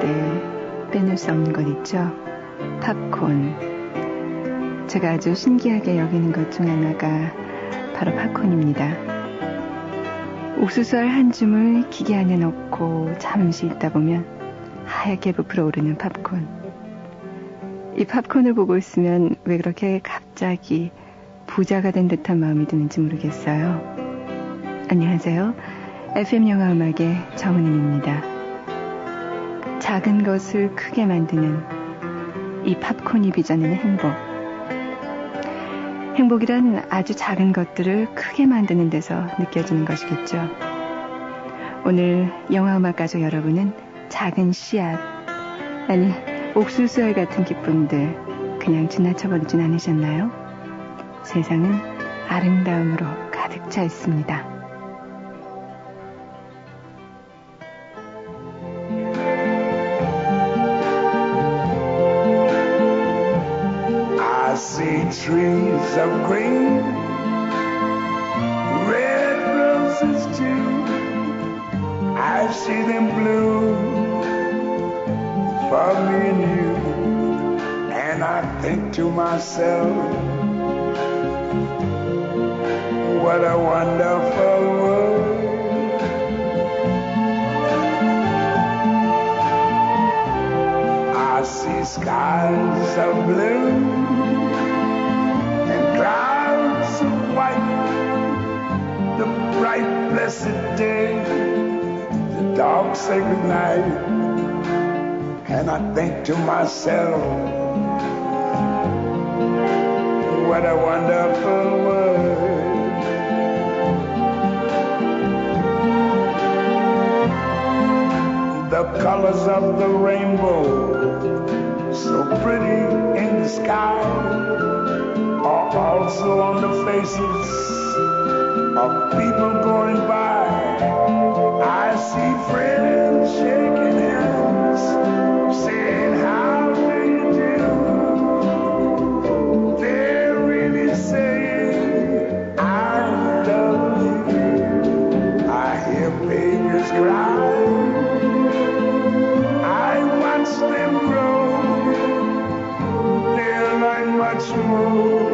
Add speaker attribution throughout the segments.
Speaker 1: 때 빼놓을 수 없는 것 있죠. 팝콘. 제가 아주 신기하게 여기는 것 중 하나가 바로 팝콘입니다. 옥수수알 한 줌을 기계 안에 넣고 잠시 있다 보면 하얗게 부풀어 오르는 팝콘. 이 팝콘을 보고 있으면 왜 그렇게 갑자기 부자가 된 듯한 마음이 드는지 모르겠어요. 안녕하세요. FM 영화 음악의 정은임입니다. 작은 것을 크게 만드는 이 팝콘이 빚어내는 행복. 행복이란 아주 작은 것들을 크게 만드는 데서 느껴지는 것이겠죠. 오늘 영화 음악 가족 여러분은 작은 씨앗, 아니 옥수수알 같은 기쁨들 그냥 지나쳐버리진 않으셨나요? 세상은 아름다움으로 가득 차 있습니다.
Speaker 2: I see trees of green, red roses too. I see them bloom for me and you. And I think to myself, what a wonderful world. I see skies of blue and clouds of white, the bright blessed day, the dark sacred night. And I think to myself, what a wonderful world. The colors of the rainbow, so pretty in the sky, are also on the faces of people going by. I see friends shaking hands, saying how do you do. They're really saying I love you. I hear babies cry, I watch them grow. They'll learn much more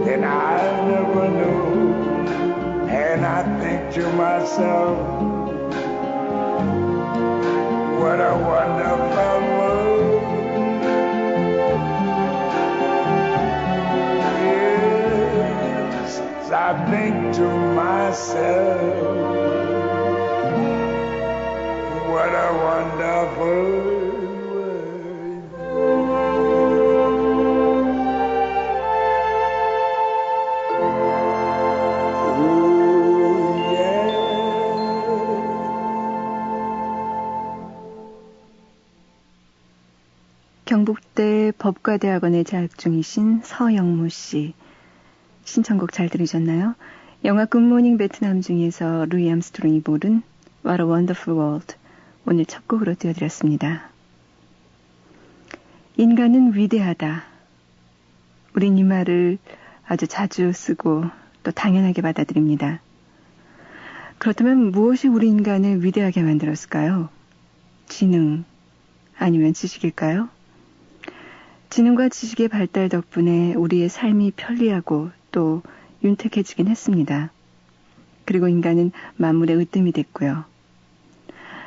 Speaker 2: than I never knew. And I think to myself, what a wonderful world. Yes, I think to myself, what a wonderful world. Oh, yeah.
Speaker 1: 경북대 법과대학원에 재학 중이신 서영무 씨. 신청곡 잘 들으셨나요? 영화 굿모닝 베트남 중에서 루이 암스트롱이 부른 What a Wonderful World. 오늘 첫 곡으로 띄워드렸습니다. 인간은 위대하다. 우린 이 말을 아주 자주 쓰고 또 당연하게 받아들입니다. 그렇다면 무엇이 우리 인간을 위대하게 만들었을까요? 지능 아니면 지식일까요? 지능과 지식의 발달 덕분에 우리의 삶이 편리하고 또 윤택해지긴 했습니다. 그리고 인간은 만물의 으뜸이 됐고요.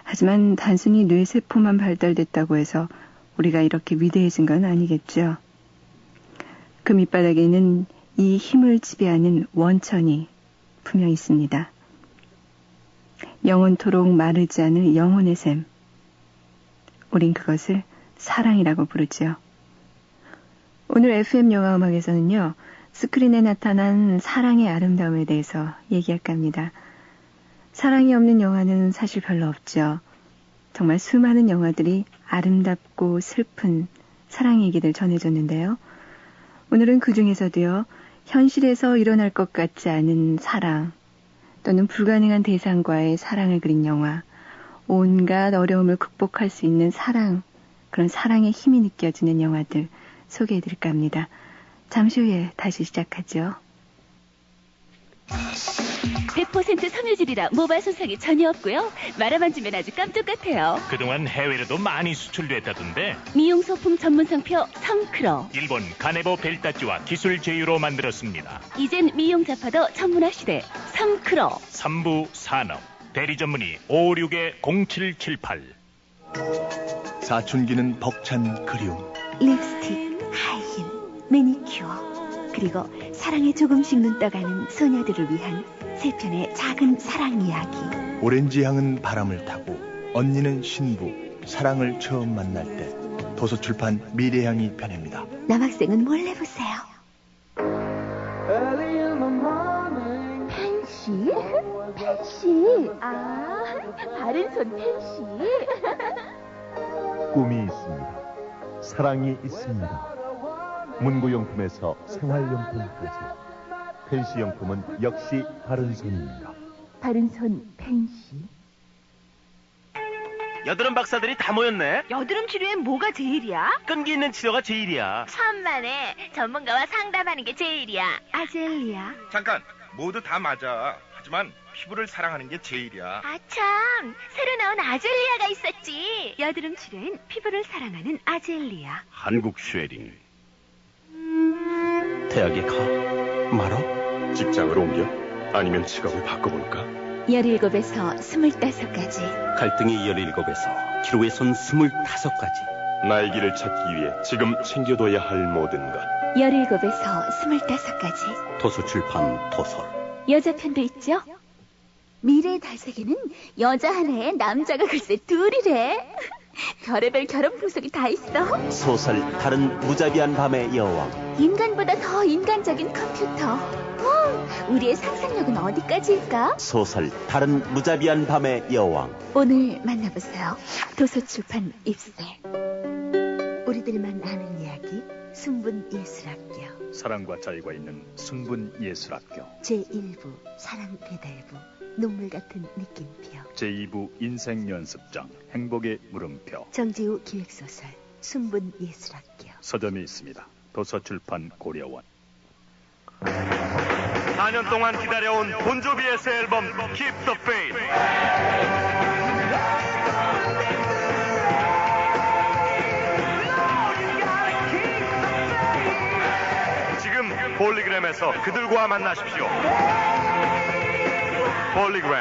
Speaker 1: 하지만 단순히 뇌세포만 발달됐다고 해서 우리가 이렇게 위대해진 건 아니겠죠. 그 밑바닥에는 이 힘을 지배하는 원천이 분명 있습니다. 영원토록 마르지 않을 영혼의 샘. 우린 그것을 사랑이라고 부르죠. 오늘 FM 영화음악에서는요, 스크린에 나타난 사랑의 아름다움에 대해서 얘기할까 합니다. 사랑이 없는 영화는 사실 별로 없죠. 정말 수많은 영화들이 아름답고 슬픈 사랑 얘기들 전해줬는데요. 오늘은 그 중에서도요, 현실에서 일어날 것 같지 않은 사랑, 또는 불가능한 대상과의 사랑을 그린 영화, 온갖 어려움을 극복할 수 있는 사랑, 그런 사랑의 힘이 느껴지는 영화들 소개해드릴까 합니다. 잠시 후에 다시 시작하죠.
Speaker 3: 100% 섬유질이라 모발 손상이 전혀 없고요. 말아만지면 아주 깜짝 같아요.
Speaker 4: 그동안 해외로도 많이 수출됐다던데
Speaker 3: 미용 소품 전문 상표 성크로.
Speaker 4: 일본 가네보 벨타찌와 기술 제휴로 만들었습니다.
Speaker 3: 이젠 미용 잡화도 전문화 시대 성크로.
Speaker 4: 3부 산업 대리 전문의 556-0778.
Speaker 5: 사춘기는 벅찬 그리움,
Speaker 6: 립스틱, 하이힐, 매니큐어, 그리고 사랑에 조금씩 눈 떠가는 소녀들을 위한 세 편의 작은 사랑 이야기.
Speaker 5: 오렌지 향은 바람을 타고 언니는 신부, 사랑을 처음 만날 때. 도서출판 미래향이 편입니다.
Speaker 6: 남학생은 몰래 보세요. 펜시? 펜시? 아, 바른손 펜시.
Speaker 7: 꿈이 있습니다. 사랑이 있습니다. 문구용품에서 생활용품까지. 펜시용품은 역시 바른손입니다.
Speaker 6: 바른손 펜시.
Speaker 8: 여드름 박사들이 다 모였네.
Speaker 9: 여드름 치료엔 뭐가 제일이야?
Speaker 8: 끈기 있는 치료가 제일이야.
Speaker 9: 천만에 전문가와 상담하는 게 제일이야.
Speaker 6: 아젤리아.
Speaker 10: 잠깐, 모두 다 맞아. 하지만 피부를 사랑하는 게 제일이야.
Speaker 9: 아참, 새로 나온 아젤리아가 있었지.
Speaker 6: 여드름 치료엔 피부를 사랑하는 아젤리아.
Speaker 11: 한국 쉐링. 대학에 가? 말아? 직장을 옮겨? 아니면 직업을 바꿔볼까?
Speaker 6: 17에서 25까지.
Speaker 11: 갈등이 17에서 기로에선 25까지. 나의 길을 찾기 위해 지금 챙겨둬야 할 모든 것.
Speaker 6: 17에서 25까지.
Speaker 11: 도서출판 도설.
Speaker 6: 여자 편도 있죠? 미래의 달색에는 여자 하나에 남자가 글쎄 둘이래. 별의별 결혼 풍속이 다 있어.
Speaker 11: 소설 다른 무자비한 밤의 여왕.
Speaker 6: 인간보다 더 인간적인 컴퓨터. 우리의 상상력은 어디까지일까?
Speaker 11: 소설 다른 무자비한 밤의 여왕.
Speaker 6: 오늘 만나보세요. 도서출판 입세. 우리들만 아는 이야기 순분예술학교.
Speaker 12: 사랑과 자유가 있는 순분예술학교.
Speaker 6: 제1부 사랑배달부 눈물 같은 느낌표.
Speaker 12: 제2부 인생연습장 행복의 물음표.
Speaker 6: 정지우 기획소설 순분예술학교.
Speaker 12: 서점이 있습니다. 도서출판 고려원.
Speaker 8: 4년 동안 기다려온 본조비의 새 앨범 Keep the Faith. 지금 폴리그램에서 그들과 만나십시오. 폴리그램.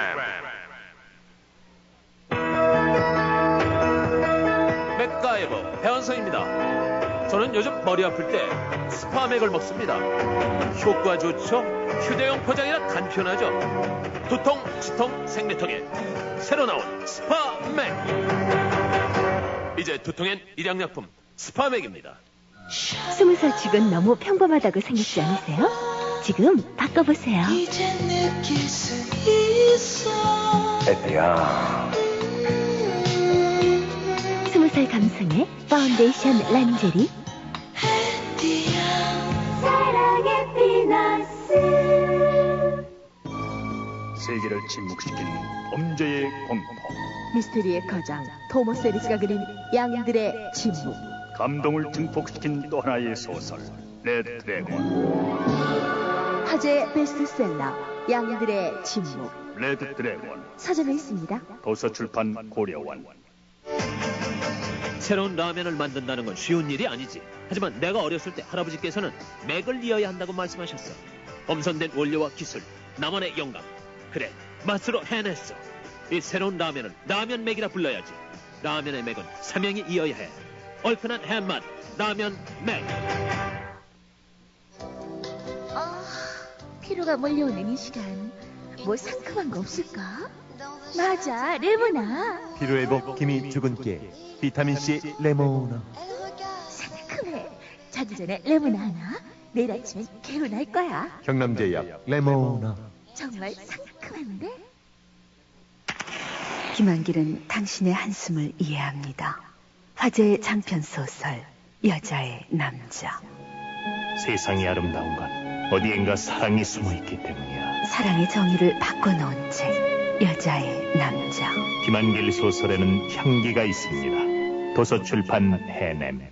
Speaker 13: 맥가이버 배원성입니다. 저는 요즘 머리 아플 때 스파맥을 먹습니다. 효과 좋죠? 휴대용 포장이라 간편하죠. 두통, 치통, 생리통에 새로 나온 스파맥. 이제 두통엔 일양약품 스파맥입니다.
Speaker 6: 20살 치곤 너무 평범하다고 생각지 않으세요? 지금 바꿔보세요.
Speaker 2: 에피야.
Speaker 6: 20살 감성의 파운데이션 란제리. 사랑의 피너스.
Speaker 12: 세계를 침묵시키는 범죄의 공포.
Speaker 6: 미스테리의 거장 토머스 에리스가 그린 양들의 침묵.
Speaker 12: 감동을 증폭시킨 또 하나의 소설 레드 드래곤.
Speaker 6: 화제 베스트셀러 양들의 침묵.
Speaker 12: 레드 드래곤.
Speaker 6: 서점에 있습니다.
Speaker 12: 도서출판 고려원.
Speaker 13: 새로운 라면을 만든다는 건 쉬운 일이 아니지. 하지만 내가 어렸을 때 할아버지께서는 맥을 이어야 한다고 말씀하셨어. 엄선된 원료와 기술, 나만의 영감. 그래, 맛으로 해냈어. 이 새로운 라면은 라면 맥이라 불러야지. 라면의 맥은 삼형이 이어야 해. 얼큰한 햄맛, 라면 맥.
Speaker 6: 피로가 몰려오는 이 시간, 뭐 상큼한 거 없을까? 맞아, 레모나.
Speaker 7: 피로회복 기미 주근깨 비타민C 레모나.
Speaker 6: 상큼해. 자기 전에 레모나 하나. 내일 아침엔 개운할 거야.
Speaker 7: 경남제약 레모나.
Speaker 6: 정말 상큼한데?
Speaker 1: 김한길은 당신의 한숨을 이해합니다. 화제의 장편 소설 여자의 남자.
Speaker 4: 세상이 아름다운 건 어디엔가 사랑이 숨어있기 때문이야.
Speaker 1: 사랑의 정의를 바꿔놓은 책 여자의 남자.
Speaker 4: 김한길 소설에는 향기가 있습니다. 도서출판 해냄.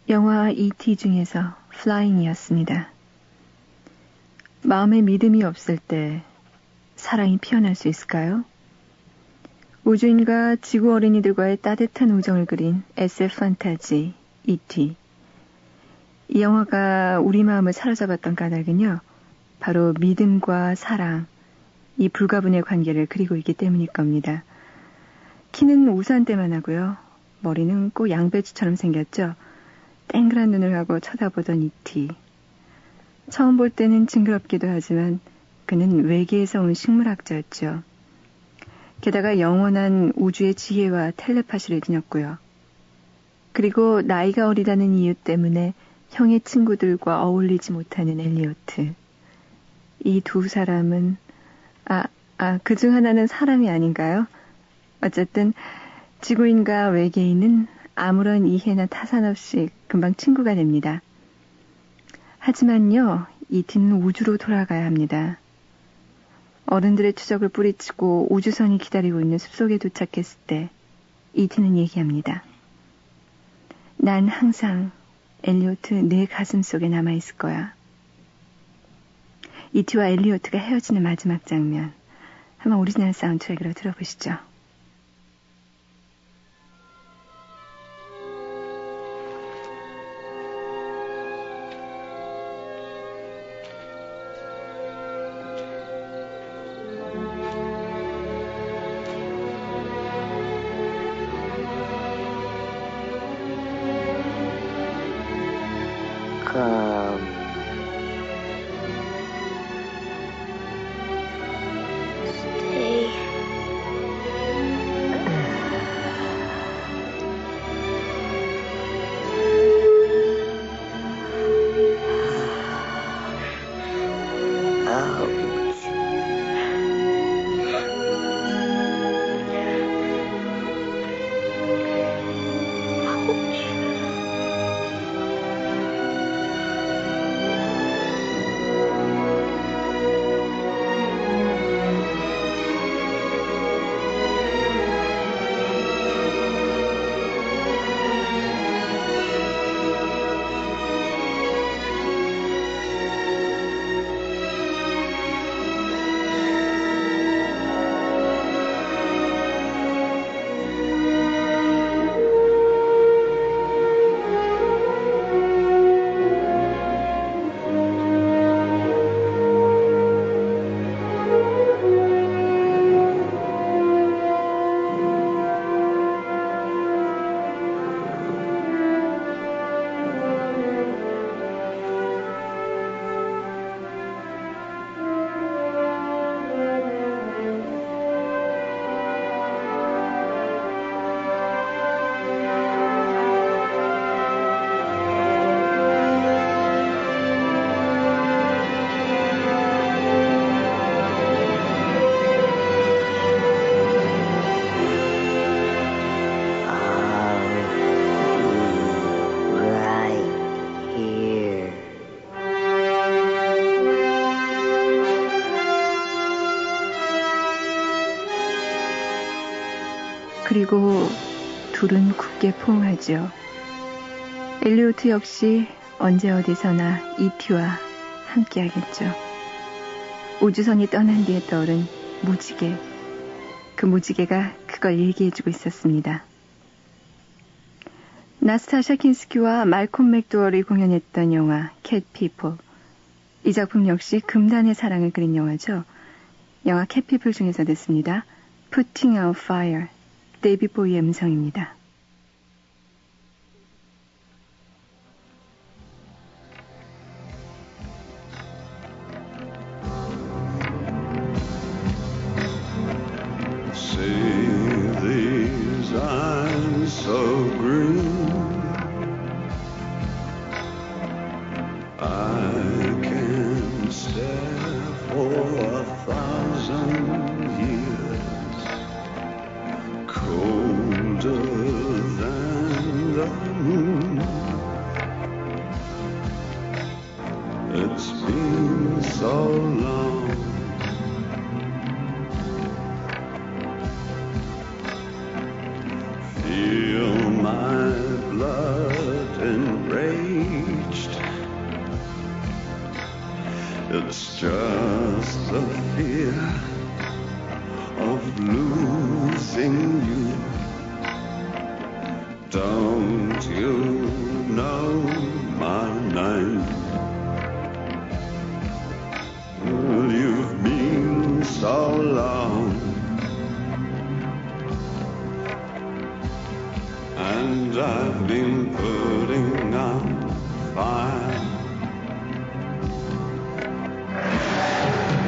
Speaker 1: 영화 E.T. 중에서 Flying이었습니다. 마음에 믿음이 없을 때 사랑이 피어날 수 있을까요? 우주인과 지구 어린이들과의 따뜻한 우정을 그린 SF 판타지 E.T. 이 영화가 우리 마음을 사로잡았던 까닭은요, 바로 믿음과 사랑, 이 불가분의 관계를 그리고 있기 때문일 겁니다. 키는 우산대만 하고요, 머리는 꼭 양배추처럼 생겼죠. 땡그란 눈을 하고 쳐다보던 E.T. 처음 볼 때는 징그럽기도 하지만 그는 외계에서 온 식물학자였죠. 게다가 영원한 우주의 지혜와 텔레파시를 지녔고요. 그리고 나이가 어리다는 이유 때문에 형의 친구들과 어울리지 못하는 엘리오트. 이 두 사람은 그중 하나는 사람이 아닌가요? 어쨌든 지구인과 외계인은 아무런 이해나 타산 없이 금방 친구가 됩니다. 하지만요, E.T는 우주로 돌아가야 합니다. 어른들의 추적을 뿌리치고 우주선이 기다리고 있는 숲속에 도착했을 때 E.T는 얘기합니다. 난 항상 엘리오트 내 가슴 속에 남아있을 거야. E.T와 엘리오트가 헤어지는 마지막 장면, 한번 오리지널 사운드트랙으로 들어보시죠. 그리고 둘은 굳게 포옹하죠. 엘리오트 역시 언제 어디서나 E.T와 함께하겠죠. 우주선이 떠난 뒤에 떠오른 무지개. 그 무지개가 그걸 얘기해주고 있었습니다. 나스타샤 킨스키와 말콤 맥도얼이 공연했던 영화 캣 피플. 이 작품 역시 금단의 사랑을 그린 영화죠. 영화 캣 피플 중에서 듣습니다. Putting Out Fire. 데이빗 보이의 음성입니다.
Speaker 14: See these eyes so green, I can stare for 1,000 years, colder than the moon. It's been so long. Feel my blood in red. It's just the fear of losing you. Don't you know my name? Well, you've been so long, and I've been putting out fire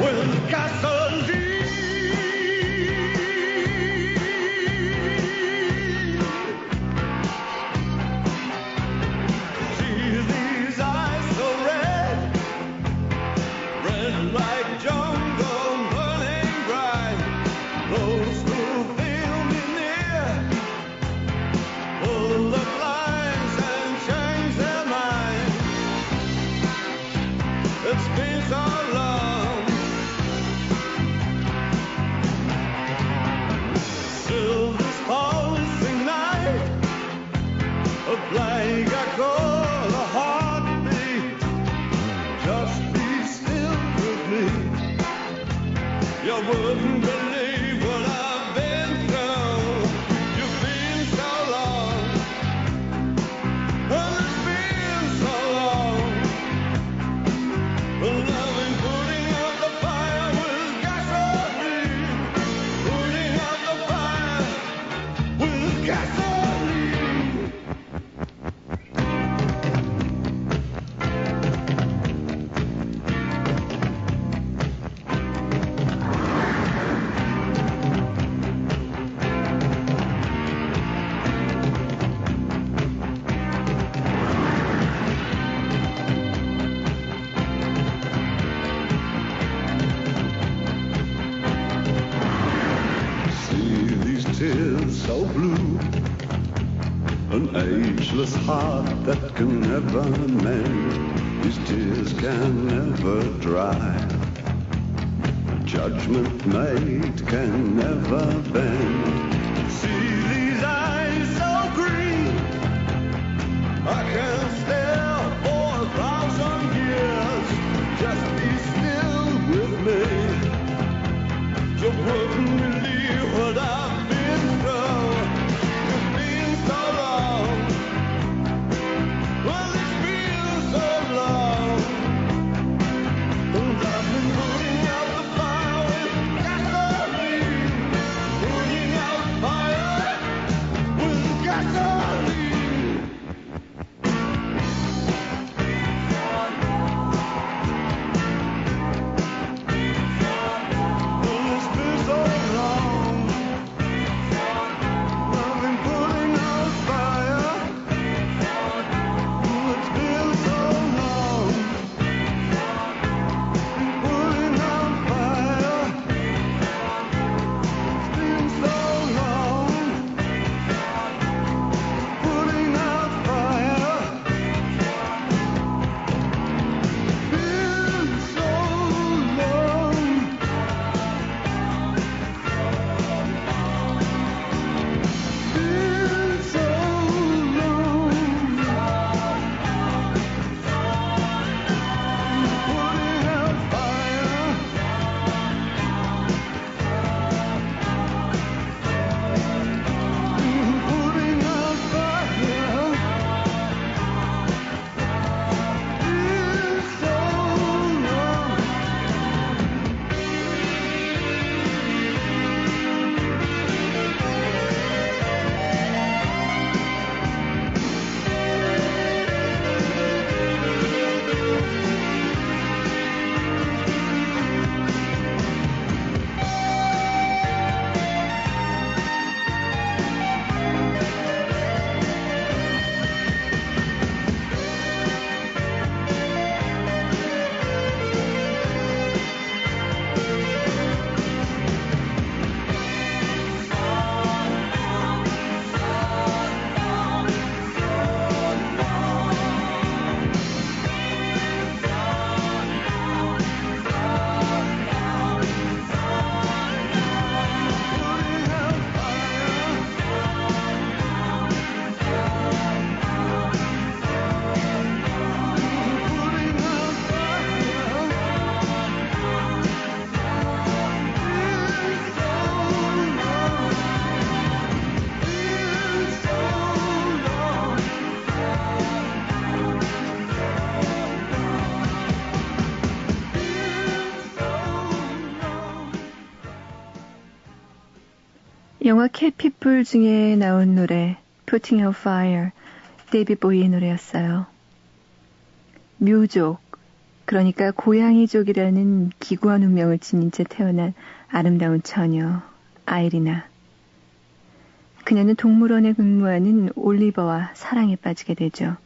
Speaker 14: with gasoline. See these eyes so red, red like jungle burning bright. Those who feel me near will look lines and change their mind. It's been so long, still this pulsing night, a blank echo, a heartbeat. Just be still with me. You wouldn't believe what I've been through. You've been so long, and it's been so long. Loving, putting out the fire with gasoline. Putting out the fire with gasoline. See these tears so blue, an ageless heart that can never mend. These tears can never dry. Judgment made can never bend. See these eyes so green, I can stare for 1,000 years. Just be still with me. You wouldn't believe what I've been through. You've been so long. Well, it's been so long. And I've been putting out the fire with gasoline. Putting out fire with gasoline.
Speaker 1: 영화 캣피플 중에 나온 노래 Putting Out Fire, 데이비드 보이의 노래였어요. 묘족, 그러니까 고양이족이라는 기구한 운명을 지닌 채 태어난 아름다운 처녀 아이리나. 그녀는 동물원에 근무하는 올리버와 사랑에 빠지게 되죠.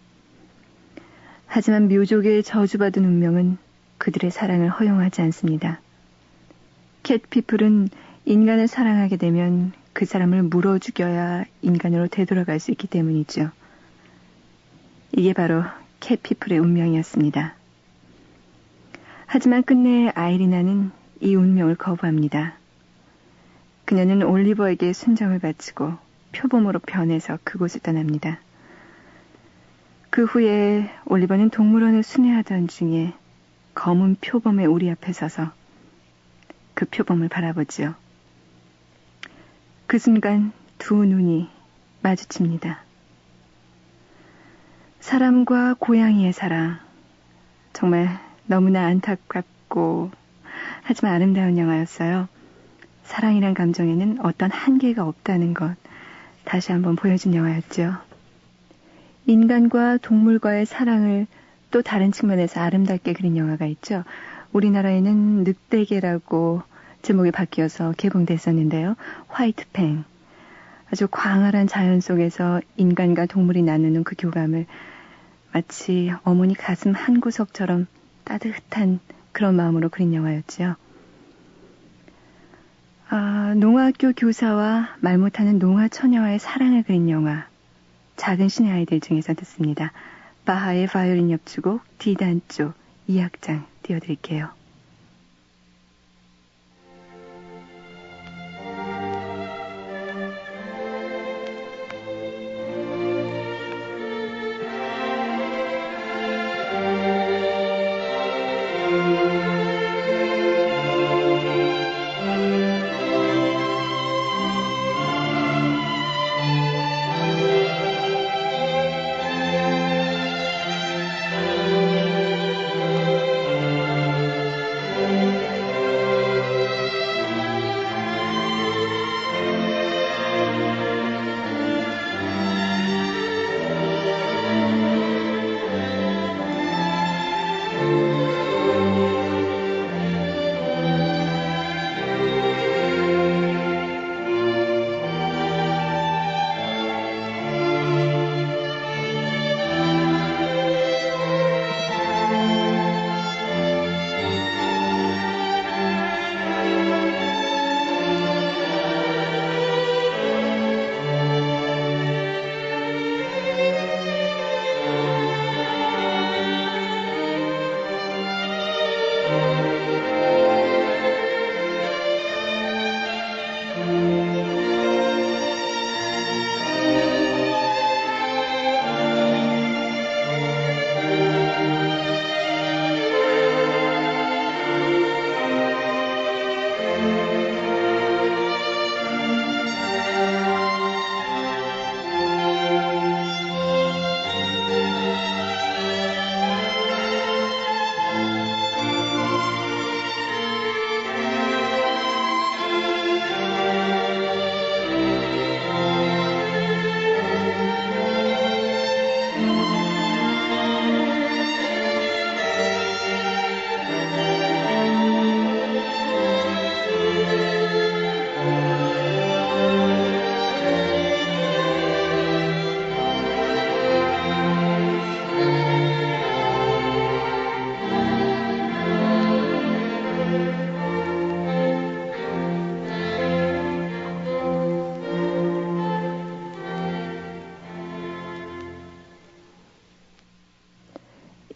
Speaker 1: 하지만 묘족의 저주받은 운명은 그들의 사랑을 허용하지 않습니다. 캣피플은 인간을 사랑하게 되면 그 사람을 물어 죽여야 인간으로 되돌아갈 수 있기 때문이죠. 이게 바로 캣피플의 운명이었습니다. 하지만 끝내 아이리나는 이 운명을 거부합니다. 그녀는 올리버에게 순정을 바치고 표범으로 변해서 그곳을 떠납니다. 그 후에 올리버는 동물원을 순회하던 중에 검은 표범의 우리 앞에 서서 그 표범을 바라보지요. 그 순간 두 눈이 마주칩니다. 사람과 고양이의 사랑, 정말 너무나 안타깝고 하지만 아름다운 영화였어요. 사랑이란 감정에는 어떤 한계가 없다는 것 다시 한번 보여준 영화였죠. 인간과 동물과의 사랑을 또 다른 측면에서 아름답게 그린 영화가 있죠. 우리나라에는 늑대개라고 제목이 바뀌어서 개봉됐었는데요. 화이트팽. 아주 광활한 자연 속에서 인간과 동물이 나누는 그 교감을 마치 어머니 가슴 한 구석처럼 따뜻한 그런 마음으로 그린 영화였죠. 농아학교 교사와 말 못하는 농아 처녀와의 사랑을 그린 영화 작은 신의 아이들 중에서 듣습니다. 바하의 바이올린 협주곡 D단조 2악장 띄워드릴게요.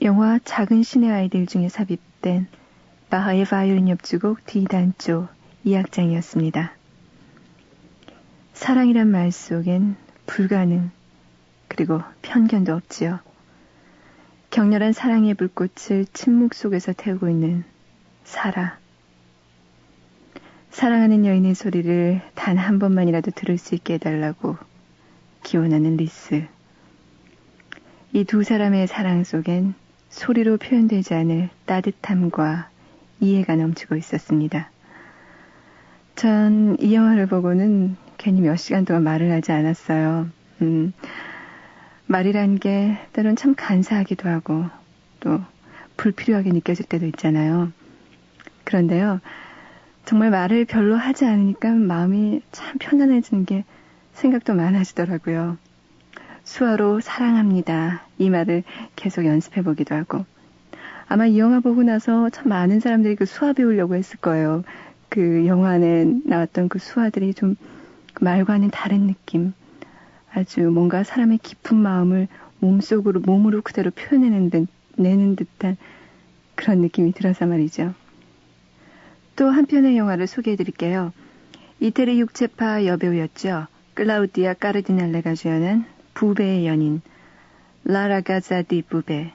Speaker 1: 영화 작은 신의 아이들 중에 삽입된 바하의 바이올린 협주곡 D단조 2악장이었습니다. 사랑이란 말 속엔 불가능 그리고 편견도 없지요. 격렬한 사랑의 불꽃을 침묵 속에서 태우고 있는 사라. 사랑하는 여인의 소리를 단 한 번만이라도 들을 수 있게 해달라고 기원하는 리스. 이 두 사람의 사랑 속엔 소리로 표현되지 않을 따뜻함과 이해가 넘치고 있었습니다. 전 이 영화를 보고는 괜히 몇 시간 동안 말을 하지 않았어요. 말이란 게 때론 참 간사하기도 하고 또 불필요하게 느껴질 때도 있잖아요. 그런데요, 정말 말을 별로 하지 않으니까 마음이 참 편안해지는 게 생각도 많아지더라고요. 수화로 사랑합니다. 이 말을 계속 연습해보기도 하고, 아마 이 영화 보고 나서 참 많은 사람들이 그 수화 배우려고 했을 거예요. 그 영화 안에 나왔던 그 수화들이 좀 말과는 다른 느낌, 아주 뭔가 사람의 깊은 마음을 몸으로 그대로 내는 듯한 그런 느낌이 들어서 말이죠. 또 한편의 영화를 소개해드릴게요. 이태리 육체파 여배우였죠. 클라우디아 까르디날레가 주연한 부배의 연인, 라 라가자 디 부배.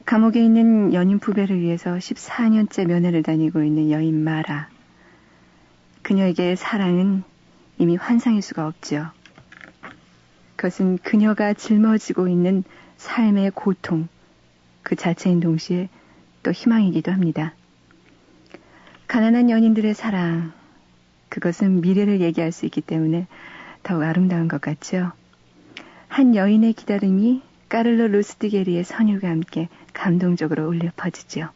Speaker 1: 감옥에 있는 연인 부배를 위해서 14년째 면회를 다니고 있는 여인 마라. 그녀에게의 사랑은 이미 환상일 수가 없죠. 그것은 그녀가 짊어지고 있는 삶의 고통, 그 자체인 동시에 또 희망이기도 합니다. 가난한 연인들의 사랑, 그것은 미래를 얘기할 수 있기 때문에 더욱 아름다운 것 같죠. 한 여인의 기다림이 까를로 루스티게리의 선율과 함께 감동적으로 울려 퍼지죠.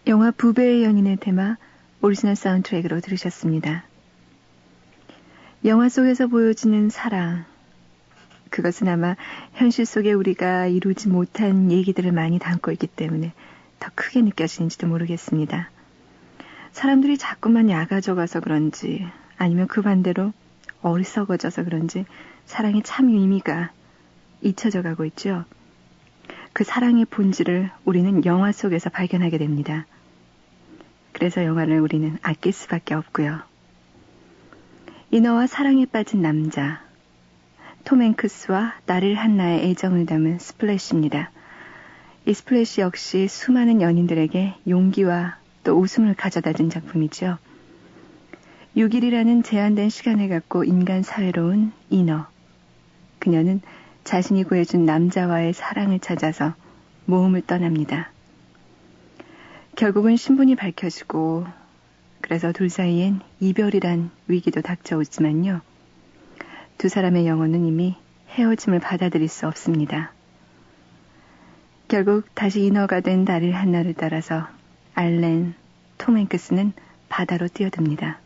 Speaker 1: 영화 부배의 연인의 테마 오리지널 사운드트랙으로 들으셨습니다. 영화 속에서 보여지는 사랑, 그것은 아마 현실 속에 우리가 이루지 못한 얘기들을 많이 담고 있기 때문에 더 크게 느껴지는지도 모르겠습니다. 사람들이 자꾸만 약아져가서 그런지 아니면 그 반대로 어리석어져서 그런지 사랑의 참 의미가 잊혀져 가고 있죠. 그 사랑의 본질을 우리는 영화 속에서 발견하게 됩니다. 그래서 영화를 우리는 아낄 수밖에 없고요. 인어와 사랑에 빠진 남자, 톰 행크스와 나릴 한나의 애정을 담은 스플래시입니다. 이 스플래시 역시 수많은 연인들에게 용기와 또 웃음을 가져다 준 작품이죠. 6일이라는 제한된 시간을 갖고 인간 사회로 온 인어. 그녀는 자신이 구해준 남자와의 사랑을 찾아서 모험을 떠납니다. 결국은 신분이 밝혀지고 그래서 둘 사이엔 이별이란 위기도 닥쳐오지만요. 두 사람의 영혼은 이미 헤어짐을 받아들일 수 없습니다. 결국 다시 인어가 된 다리 하나를 따라서 알렌, 톰 행크스는 바다로 뛰어듭니다.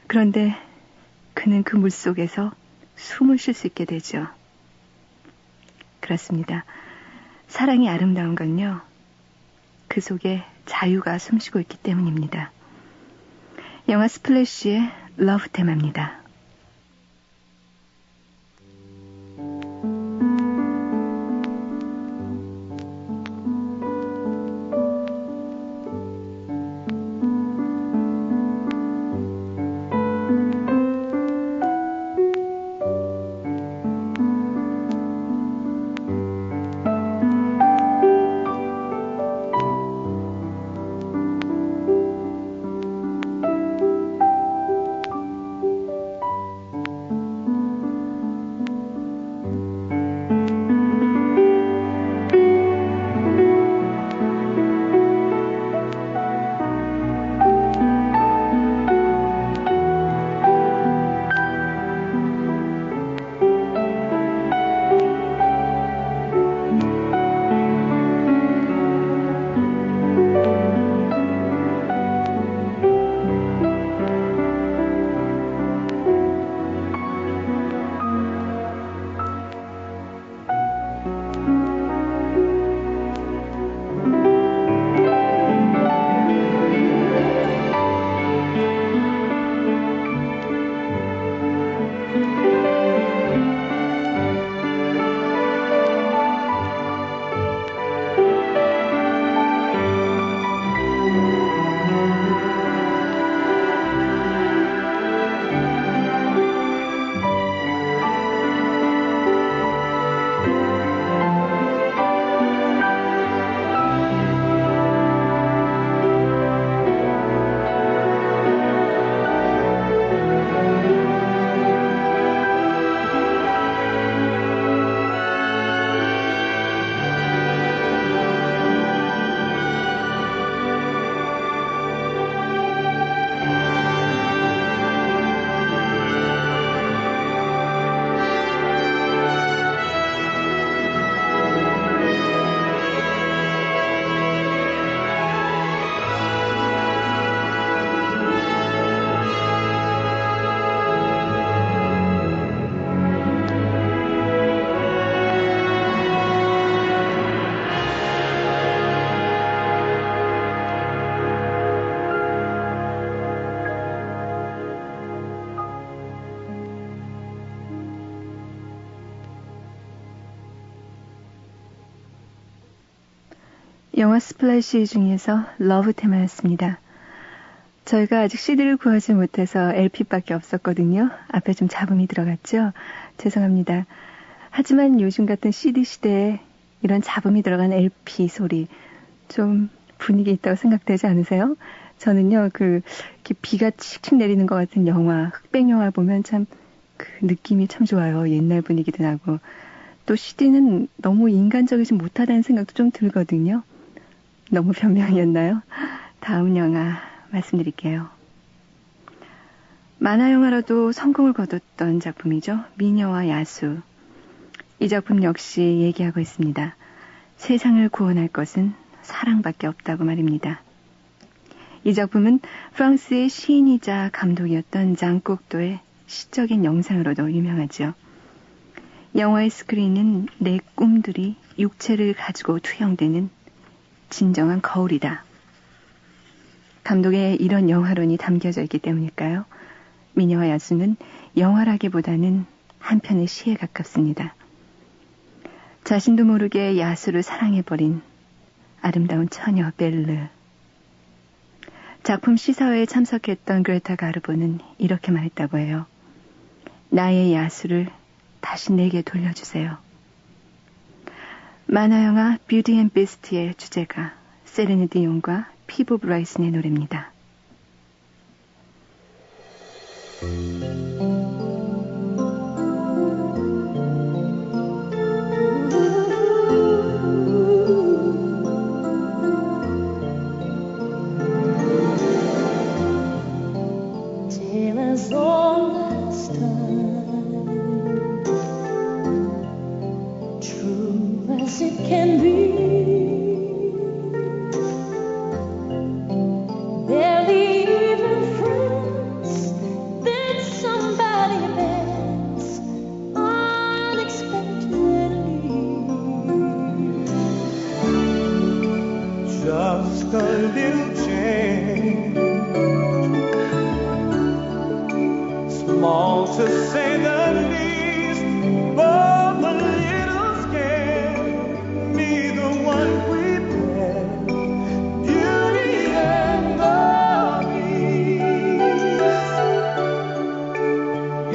Speaker 1: 그런데 그는 그 물속에서 숨을 쉴 수 있게 되죠. 그렇습니다. 사랑이 아름다운 건요. 그 속에 자유가 숨쉬고 있기 때문입니다. 영화 스플래시의 러브 테마입니다. 영화 스플래시 중에서 러브 테마였습니다. 저희가 아직 CD를 구하지 못해서 LP밖에 없었거든요. 앞에 좀 잡음이 들어갔죠? 죄송합니다. 하지만 요즘 같은 CD 시대에 이런 잡음이 들어간 LP 소리 좀 분위기 있다고 생각되지 않으세요? 저는요, 이렇게 비가 칙칙 내리는 것 같은 영화, 흑백 영화 보면 참 그 느낌이 참 좋아요. 옛날 분위기도 나고. 또 CD는 너무 인간적이지 못하다는 생각도 좀 들거든요. 너무 변명이었나요? 다음 영화 말씀드릴게요. 만화 영화로도 성공을 거뒀던 작품이죠. 미녀와 야수. 이 작품 역시 얘기하고 있습니다. 세상을 구원할 것은 사랑밖에 없다고 말입니다. 이 작품은 프랑스의 시인이자 감독이었던 장 꼭도의 시적인 영상으로도 유명하죠. 영화의 스크린은 내 꿈들이 육체를 가지고 투영되는 진정한 거울이다. 감독의 이런 영화론이 담겨져 있기 때문일까요? 미녀와 야수는 영화라기보다는 한편의 시에 가깝습니다. 자신도 모르게 야수를 사랑해버린 아름다운 처녀 벨르. 작품 시사회에 참석했던 그레타 가르보는 이렇게 말했다고 해요. 나의 야수를 다시 내게 돌려주세요. 만화영화 뷰티 앤 비스트의 주제가 세레니 디온과 피보 브라이슨의 노래입니다.
Speaker 2: to say the least, both a little scared. Neither one prepared. Beauty and the Beast.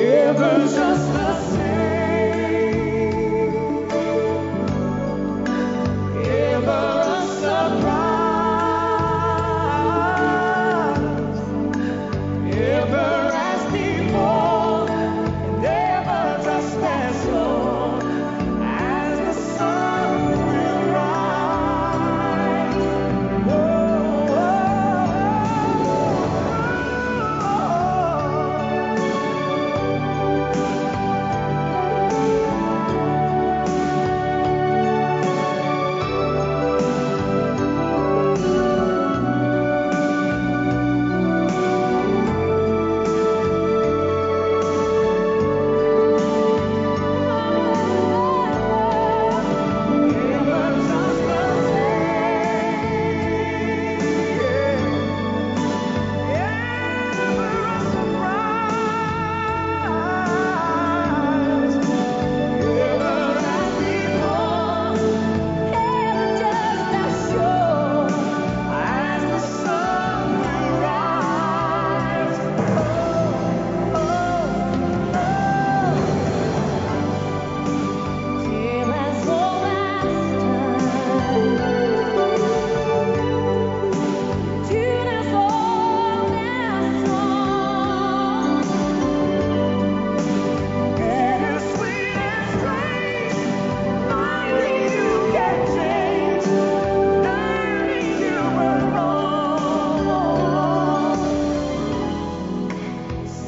Speaker 2: Ever just the same. Ever a surprise. Ever as before, and ever just as sure as the sun will rise.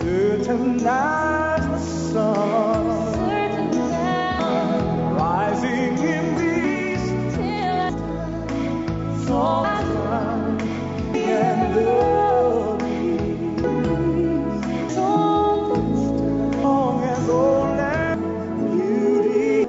Speaker 2: Certain as the sun, rising in the east, so and the breeze, long as old and beauty.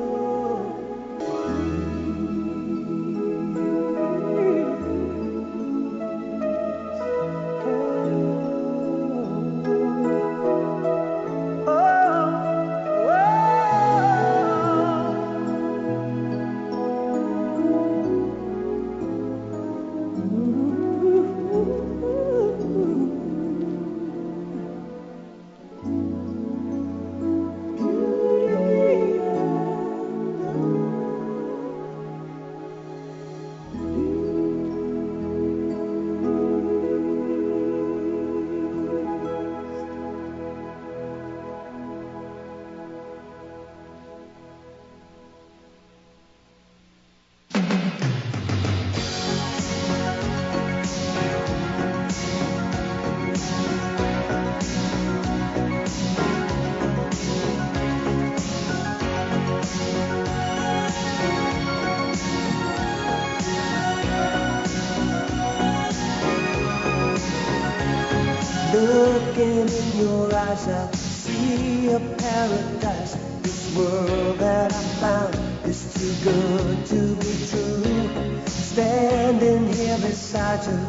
Speaker 2: Looking in your eyes, I see a paradise. This world that I found is too good to be true. Standing here beside you,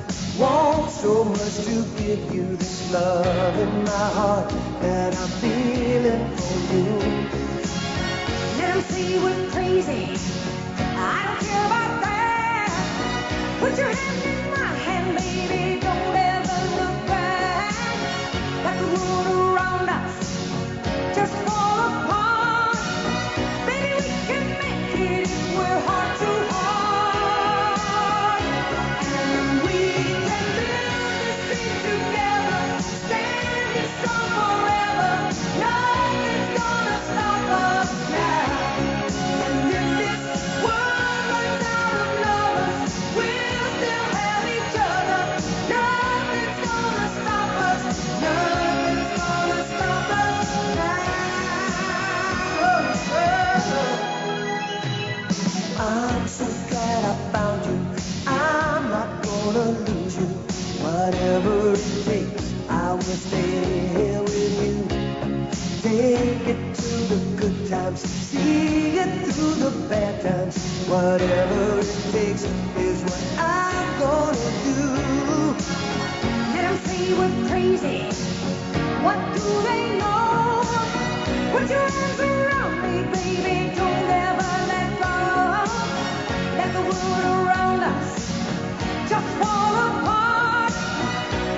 Speaker 2: want so much to give you this love in my heart that I'm feeling for you.
Speaker 15: Let 'em say we're crazy, I don't care about that. Put your hand in my hand, baby, don't ever look back. Let the world around us just fall apart. Baby, we can make it if we're heart to heart. And we can build this dream together, standing strong forever. Nothing's gonna stop us now. And if this world runs out of lovers, we'll still have each other. Nothing's gonna stop us. Nothing's gonna stop us now.
Speaker 2: I'm so glad I found you. I'm not gonna lose you. Whatever it takes, I will stay here with you. Take it to the good times, see it through the bad times. Whatever it takes is what I'm gonna do.
Speaker 15: Let 'em say we're crazy. What do they know? Put your arms around me, baby, don't ever let go. Let the world around us just fall apart.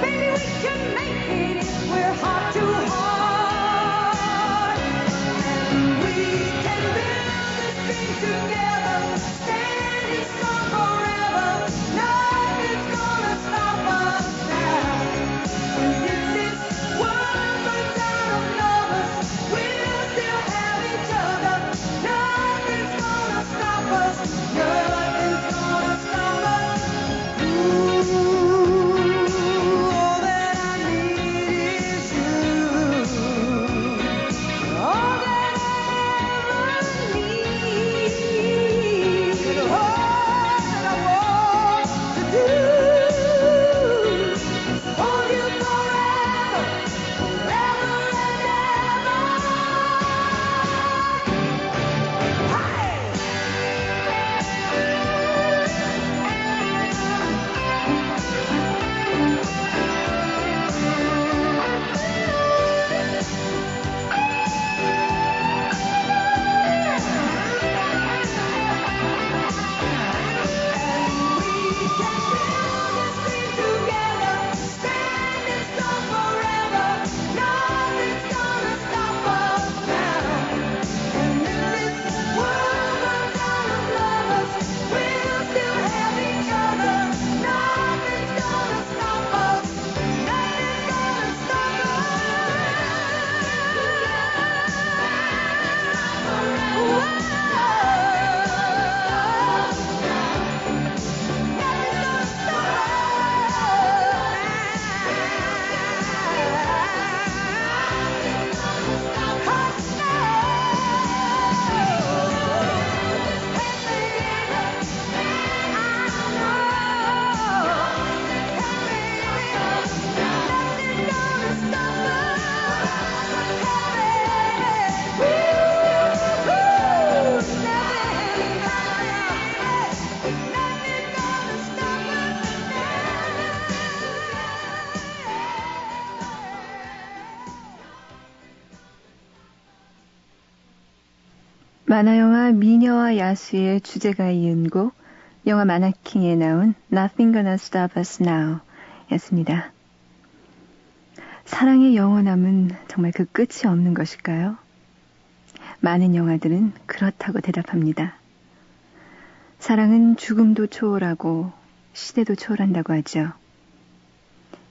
Speaker 15: Baby, we can make it if we're heart to heart. And we can build this dream together, standing strong forever. Nothing's gonna stop us now. And if this world runs out of lovers, we'll still have each other. Nothing's gonna stop us. Nothing's gonna stop us. Ooh, all that I need is you. All that I ever need. All that I want to do is hold you forever, forever and ever.
Speaker 1: 만화영화 미녀와 야수의 주제가 이은 곡, 영화 마네킹에 나온 Nothing Gonna Stop Us Now 였습니다. 사랑의 영원함은 정말 그 끝이 없는 것일까요? 많은 영화들은 그렇다고 대답합니다. 사랑은 죽음도 초월하고 시대도 초월한다고 하죠.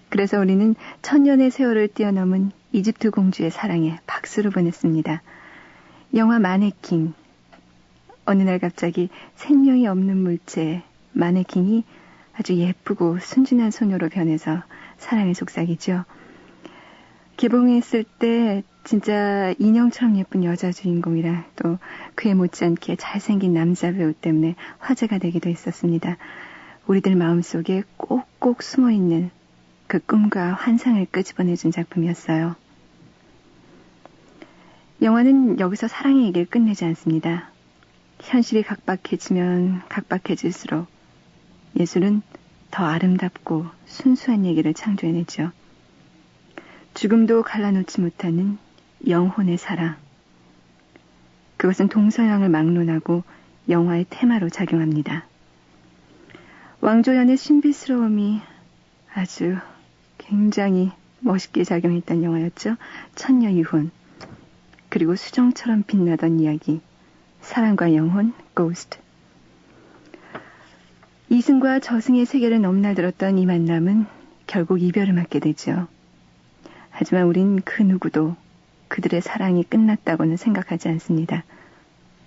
Speaker 1: 그래서 우리는 천년의 세월을 뛰어넘은 이집트 공주의 사랑에 박수를 보냈습니다. 영화 마네킹. 어느 날 갑자기 생명이 없는 물체 마네킹이 아주 예쁘고 순진한 소녀로 변해서 사랑을 속삭이죠. 개봉했을 때 진짜 인형처럼 예쁜 여자 주인공이라 또 그에 못지않게 잘생긴 남자 배우 때문에 화제가 되기도 했었습니다. 우리들 마음속에 꼭꼭 숨어있는 그 꿈과 환상을 끄집어내준 작품이었어요. 영화는 여기서 사랑의 얘기를 끝내지 않습니다. 현실이 각박해지면 각박해질수록 예술은 더 아름답고 순수한 얘기를 창조해내죠. 죽음도 갈라놓지 못하는 영혼의 사랑. 그것은 동서양을 막론하고 영화의 테마로 작용합니다. 왕조연의 신비스러움이 아주 굉장히 멋있게 작용했던 영화였죠. 천녀유혼. 그리고 수정처럼 빛나던 이야기, 사랑과 영혼, 고스트. 이승과 저승의 세계를 넘나들었던 이 만남은 결국 이별을 맞게 되죠. 하지만 우린 그 누구도 그들의 사랑이 끝났다고는 생각하지 않습니다.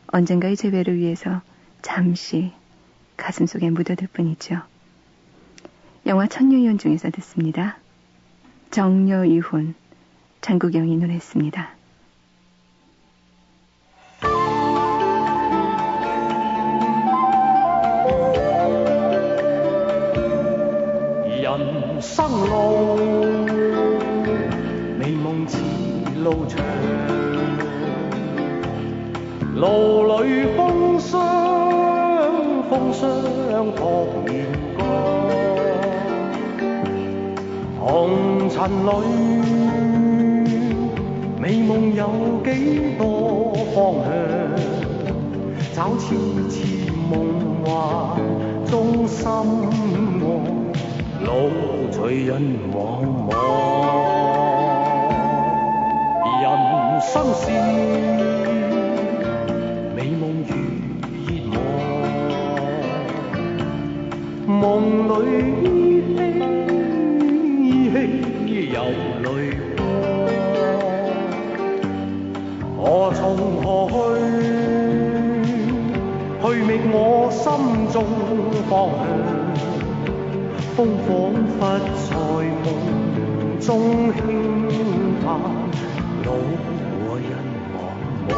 Speaker 1: 언젠가의 재회를 위해서 잠시 가슴속에 묻어둘 뿐이죠. 영화 천녀유혼 중에서 듣습니다. 정녀유혼, 장국영이 노래했습니다.
Speaker 2: 人生路，美夢似路長，路裏風霜撲面光，紅塵裏美夢有幾多方向，找次次夢幻中心愛，路隨人茫茫。人生是美夢如熱望，夢裏依稀有淚光。我從何去覓我心中方向？風彷彿在夢中輕嘆，路和人茫茫。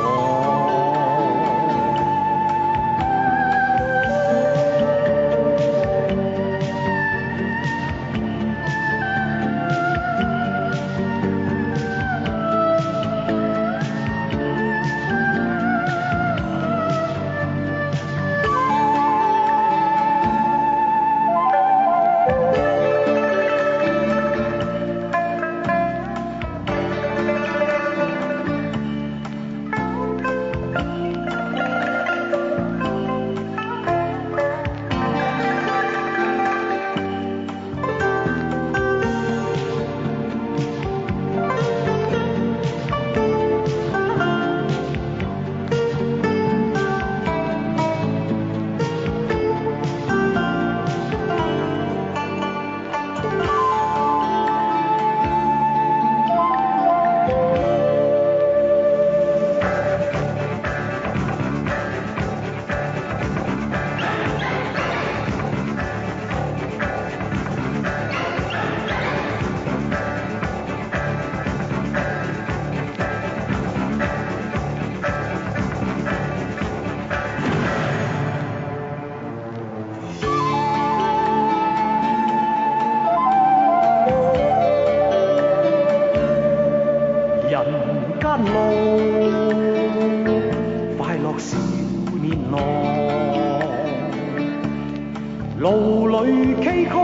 Speaker 2: 路裏崎嶇，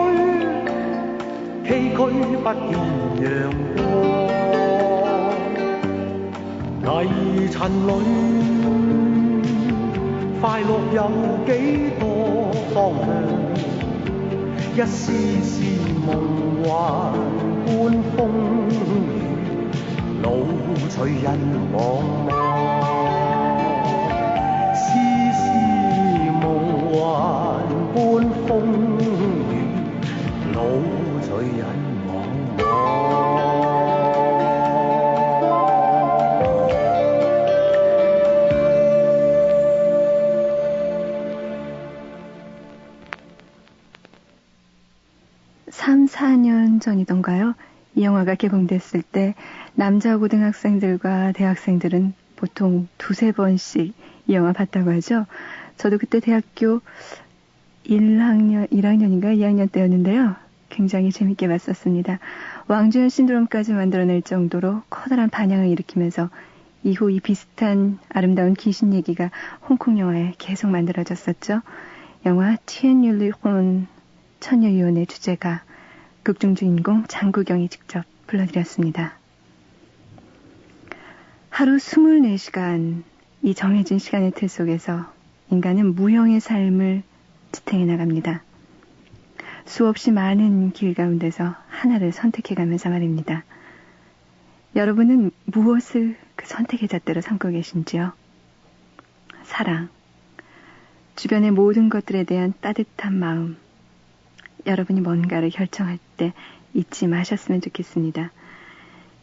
Speaker 2: 崎嶇不見陽光。泥塵裏，快樂有幾多方向？一絲絲夢幻般風雨，路隨人茫茫。絲絲夢幻般風雨，路隨人茫茫。
Speaker 1: 3, 4년 전이던가요? 이 영화가 개봉됐을 때 남자 고등학생들과 대학생들은 보통 2-3번씩 이 영화 봤다고 하죠. 저도 그때 대학교 1학년인가 2학년 때였는데요. 굉장히 재밌게 봤었습니다. 왕주연 신드롬까지 만들어낼 정도로 커다란 반향을 일으키면서 이후 이 비슷한 아름다운 귀신 얘기가 홍콩 영화에 계속 만들어졌었죠. 영화 티엔율리혼 처녀유언의 주제가 극중 주인공 장구경이 직접 불러드렸습니다. 하루 24시간 이 정해진 시간의 틀 속에서 인간은 무형의 삶을 지탱해 나갑니다. 수없이 많은 길 가운데서 하나를 선택해가면서 말입니다. 여러분은 무엇을 그 선택의 잣대로 삼고 계신지요? 사랑, 주변의 모든 것들에 대한 따뜻한 마음, 여러분이 뭔가를 결정할 때 잊지 마셨으면 좋겠습니다.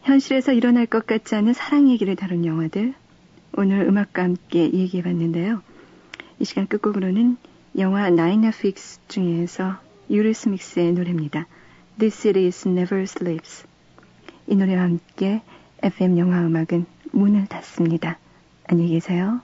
Speaker 1: 현실에서 일어날 것 같지 않은 사랑 얘기를 다룬 영화들, 오늘 음악과 함께 얘기해봤는데요. 이 시간 끝곡으로는 영화 Nine of Weeks 중에서 유리스믹스의 노래입니다. This City Never Sleeps. 이 노래와 함께 FM 영화 음악은 문을 닫습니다. 안녕히 계세요.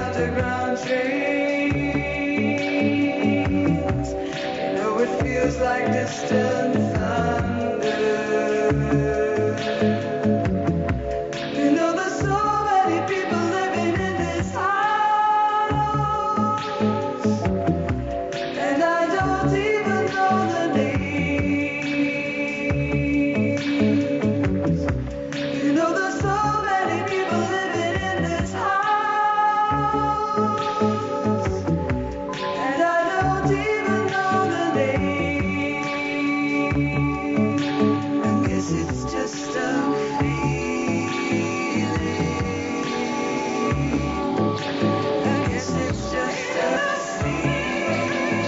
Speaker 15: underground trains. You know it feels like distant thunder. You know there's so many people living in this house, and I don't even know the names. You know there's so many people living in this house, and I don't even know the names. I guess it's just a feeling. I guess it's just a feeling.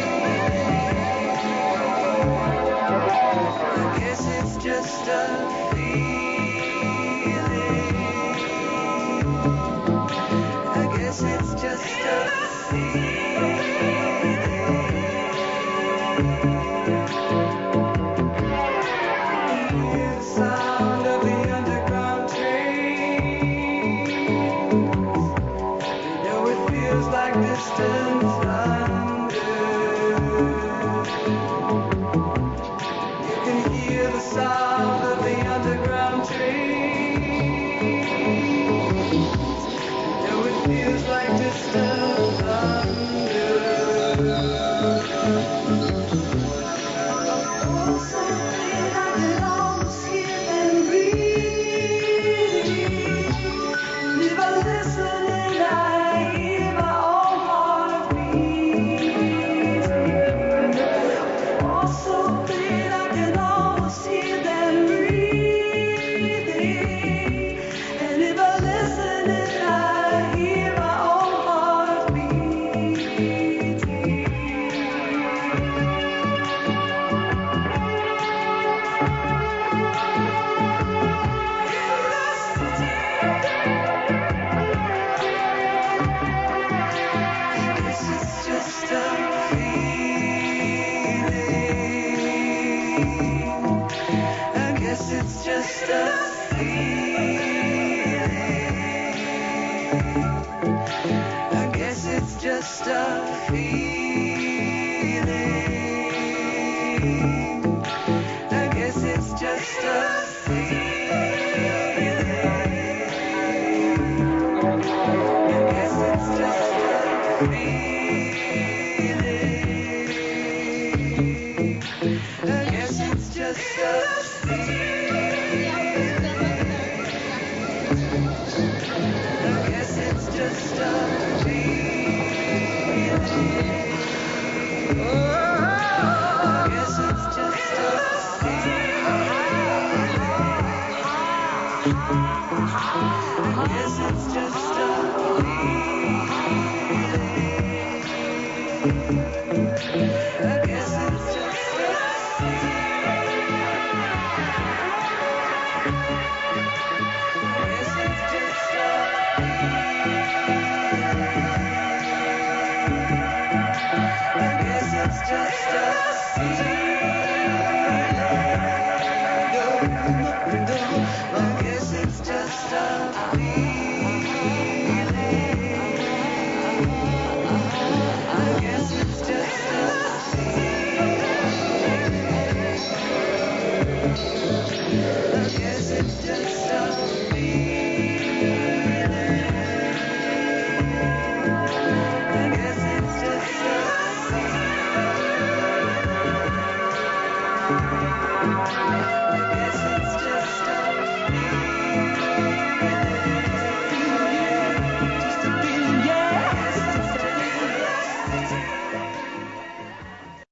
Speaker 15: I guess it's just a feeling. I guess it's just a feeling. The sound of the underground train. You know it feels like distant thunder. You can hear the sound of the underground train. You know it feels like distant thunder. Oh, so clear I can almost hear them breathing. And if I listen and I hear my own heart beating. Oh, so clear I can almost hear them breathing. And if I listen and I hear my own heart beating. Guess it's just a feeling. I guess it's just a feeling. I guess it's just a feeling. I guess it's just a feeling. I guess it's just a feeling. I guess it's just a feeling. I guess it's just a feeling. Oh, I guess it's just a feeling. I guess it's just a feeling. I guess it's just a